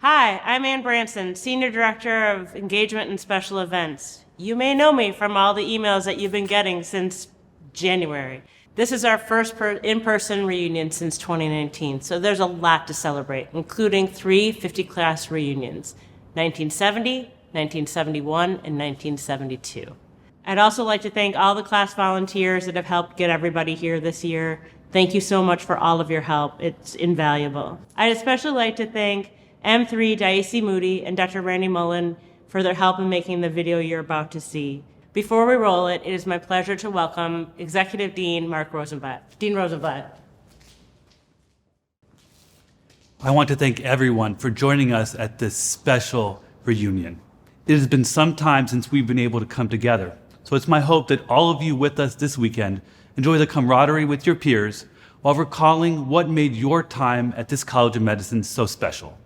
Hi, I'm Ann Branson, Senior Director of Engagement and Special Events. You may know me from all the emails that you've been getting since January. This is our first in-person reunion since 2019, so there's a lot to celebrate, including 3 50-class reunions, 1970, 1971, and 1972. I'd also like to thank all the class volunteers that have helped get everybody here this year. Thank you so much for all of your help. It's invaluable. I'd especially like to thank M3 Daisy Moody and Dr. Randy Mullen for their help in making the video you're about to see. Before we roll it, it is my pleasure to welcome Executive Dean Mark Rosenblatt. Dean Rosenblatt. I want to thank everyone for joining us at this special reunion. It has been some time since we've been able to come together, so it's my hope that all of you with us this weekend enjoy the camaraderie with your peers while recalling what made your time at this College of Medicine so special.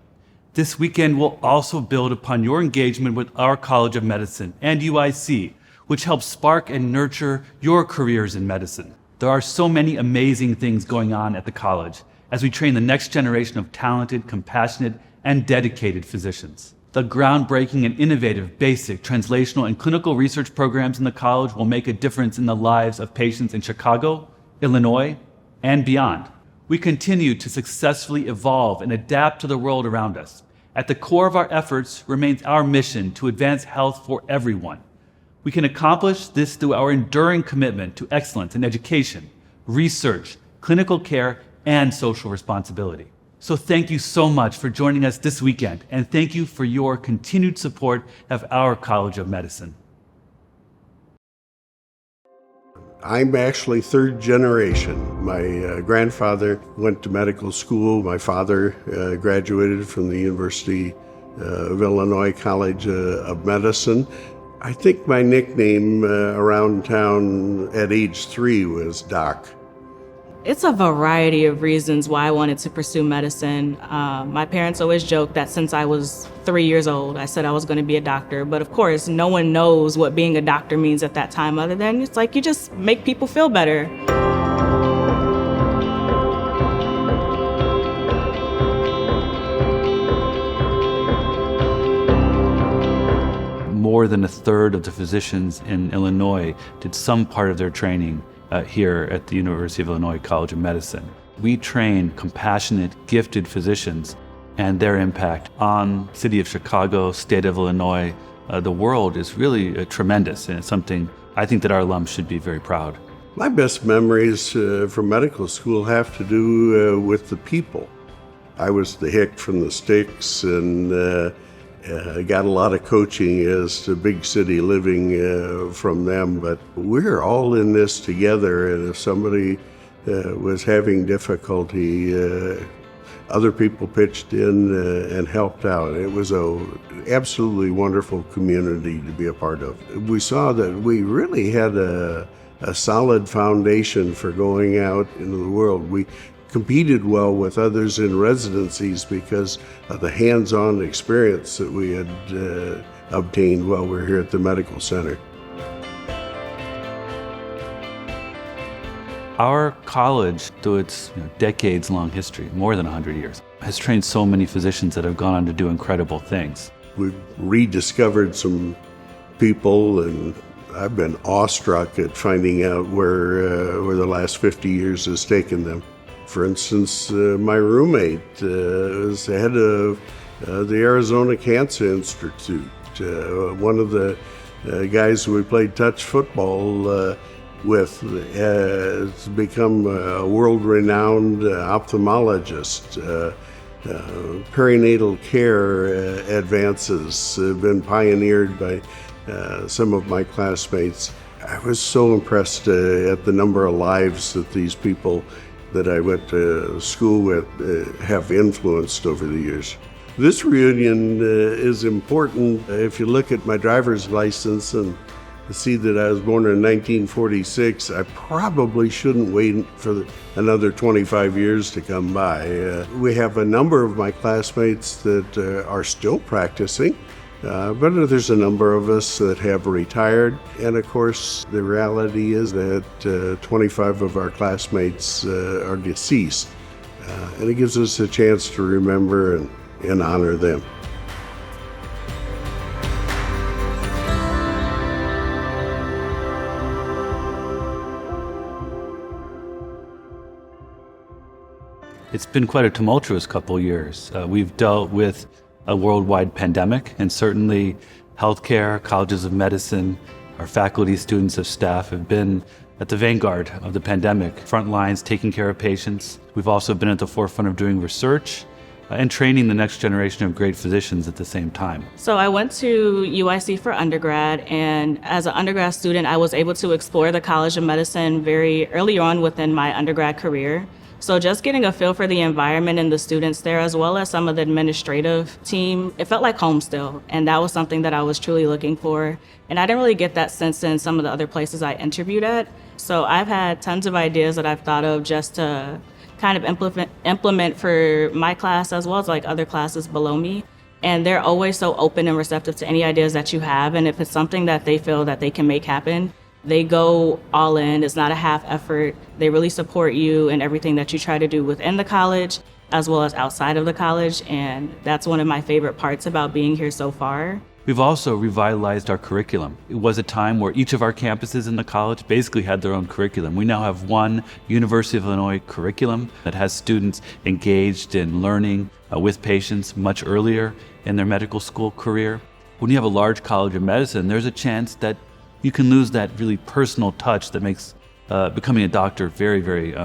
This weekend will also build upon your engagement with our College of Medicine and UIC, which helps spark and nurture your careers in medicine. There are so many amazing things going on at the college as we train the next generation of talented, compassionate, and dedicated physicians. The groundbreaking and innovative basic, translational, and clinical research programs in the college will make a difference in the lives of patients in Chicago, Illinois, and beyond. We continue to successfully evolve and adapt to the world around us. At the core of our efforts remains our mission to advance health for everyone. We can accomplish this through our enduring commitment to excellence in education, research, clinical care, and social responsibility. So thank you so much for joining us this weekend, and thank you for your continued support of our College of Medicine. I'm actually third generation. My grandfather went to medical school. My father graduated from the University of Illinois College of Medicine. I think my nickname around town at age 3 was Doc. It's a variety of reasons why I wanted to pursue medicine. My parents always joked that since I was 3 years old, I said I was going to be a doctor. But of course, no one knows what being a doctor means at that time other than it's like you just make people feel better. More than a third of the physicians in Illinois did some part of their training here at the University of Illinois College of Medicine. We train compassionate, gifted physicians, and their impact on the city of Chicago, state of Illinois, the world is really tremendous, and it's something I think that our alums should be very proud. My best memories from medical school have to do with the people. I was the hick from the sticks, and got a lot of coaching as to big city living from them, but we're all in this together, and if somebody was having difficulty, other people pitched in and helped out. It was an absolutely wonderful community to be a part of. We saw that we really had a solid foundation for going out into the world. We competed well with others in residencies because of the hands-on experience that we had obtained while we were here at the medical center. Our college, through its decades-long history, more than 100 years, has trained so many physicians that have gone on to do incredible things. We've rediscovered some people, and I've been awestruck at finding out where the last 50 years has taken them. For instance, my roommate is the head of the Arizona Cancer Institute. One of the guys who we played touch football with has become a world-renowned ophthalmologist. Perinatal care advances have been pioneered by some of my classmates. I was so impressed at the number of lives that these people that I went to school with have influenced over the years. This reunion is important. If you look at my driver's license and see that I was born in 1946, I probably shouldn't wait for another 25 years to come by. We have a number of my classmates that are still practicing. But there's a number of us that have retired, and of course the reality is that 25 of our classmates are deceased, and it gives us a chance to remember and and honor them. It's been quite a tumultuous couple of years. We've dealt with a worldwide pandemic, and certainly healthcare, colleges of medicine, our faculty, students, and staff have been at the vanguard of the pandemic, front lines, taking care of patients. We've also been at the forefront of doing research and training the next generation of great physicians at the same time. So I went to UIC for undergrad, and as an undergrad student, I was able to explore the College of Medicine very early on within my undergrad career. So just getting a feel for the environment and the students there, as well as some of the administrative team, it felt like home still. And that was something that I was truly looking for. And I didn't really get that sense in some of the other places I interviewed at. So I've had tons of ideas that I've thought of just to kind of implement for my class, as well as like other classes below me. And they're always so open and receptive to any ideas that you have. And if it's something that they feel that they can make happen, they go all in. It's not a half effort. They really support you in everything that you try to do within the college as well as outside of the college. And that's one of my favorite parts about being here so far. We've also revitalized our curriculum. It was a time where each of our campuses in the college basically had their own curriculum. We now have one University of Illinois curriculum that has students engaged in learning with patients much earlier in their medical school career. When you have a large college of medicine, there's a chance that you can lose that really personal touch that makes becoming a doctor very, very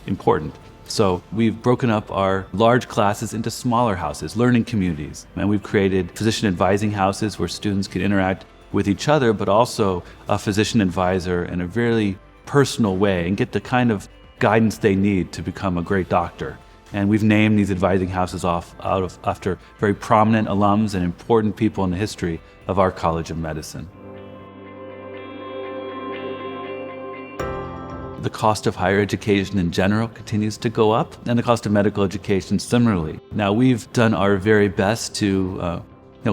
important. So we've broken up our large classes into smaller houses, learning communities, and we've created physician advising houses where students can interact with each other, but also a physician advisor in a really personal way and get the kind of guidance they need to become a great doctor. And we've named these advising houses after very prominent alums and important people in the history of our College of Medicine. The cost of higher education in general continues to go up, and the cost of medical education similarly. Now, we've done our very best to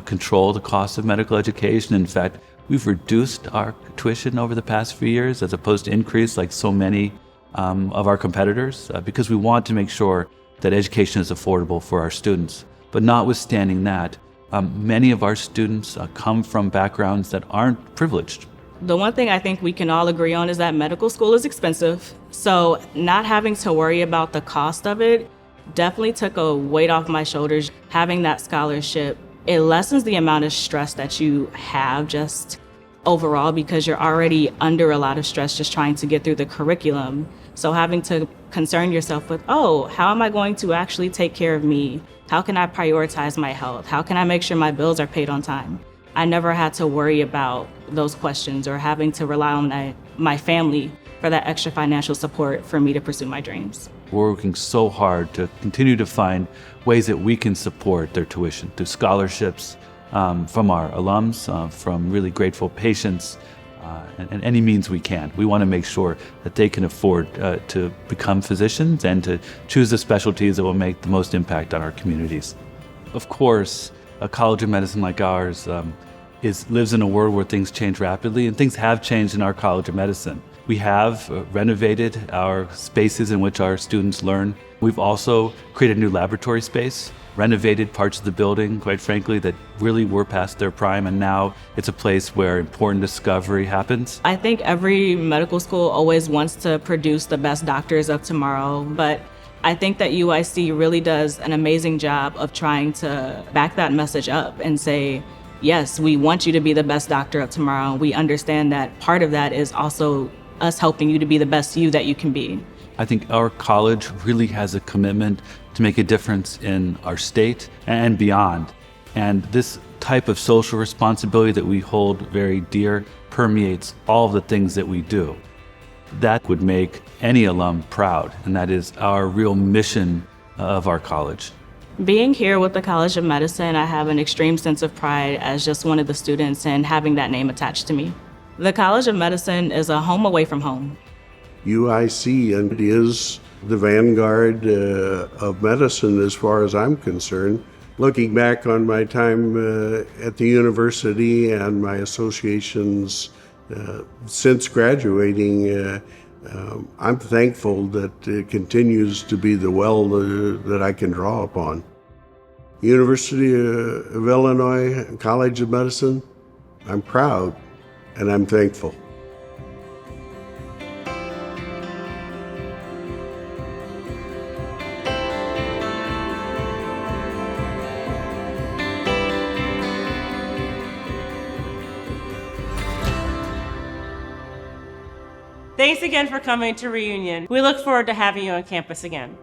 control the cost of medical education. In fact, we've reduced our tuition over the past few years as opposed to increase like so many of our competitors because we want to make sure that education is affordable for our students. But notwithstanding that, many of our students come from backgrounds that aren't privileged. The one thing I think we can all agree on is that medical school is expensive. So not having to worry about the cost of it definitely took a weight off my shoulders. Having that scholarship, it lessens the amount of stress that you have just overall because you're already under a lot of stress just trying to get through the curriculum. So having to concern yourself with, how am I going to actually take care of me? How can I prioritize my health? How can I make sure my bills are paid on time? I never had to worry about those questions or having to rely on my family for that extra financial support for me to pursue my dreams. We're working so hard to continue to find ways that we can support their tuition through scholarships from our alums, from really grateful patients, and any means we can. We want to make sure that they can afford to become physicians and to choose the specialties that will make the most impact on our communities. Of course, a college of medicine like ours lives in a world where things change rapidly, and things have changed in our College of Medicine. We have renovated our spaces in which our students learn. We've also created a new laboratory space, renovated parts of the building, quite frankly, that really were past their prime, and now it's a place where important discovery happens. I think every medical school always wants to produce the best doctors of tomorrow, but I think that UIC really does an amazing job of trying to back that message up and say, yes, we want you to be the best doctor of tomorrow. We understand that part of that is also us helping you to be the best you that you can be. I think our college really has a commitment to make a difference in our state and beyond. And this type of social responsibility that we hold very dear permeates all of the things that we do. That would make any alum proud, and that is our real mission of our college. Being here with the College of Medicine, I have an extreme sense of pride as just one of the students and having that name attached to me. The College of Medicine is a home away from home. UIC is the vanguard of medicine as far as I'm concerned. Looking back on my time at the university and my associations since graduating, I'm thankful that it continues to be the well that I can draw upon. University of Illinois College of Medicine, I'm proud and I'm thankful. Thanks again for coming to Reunion. We look forward to having you on campus again.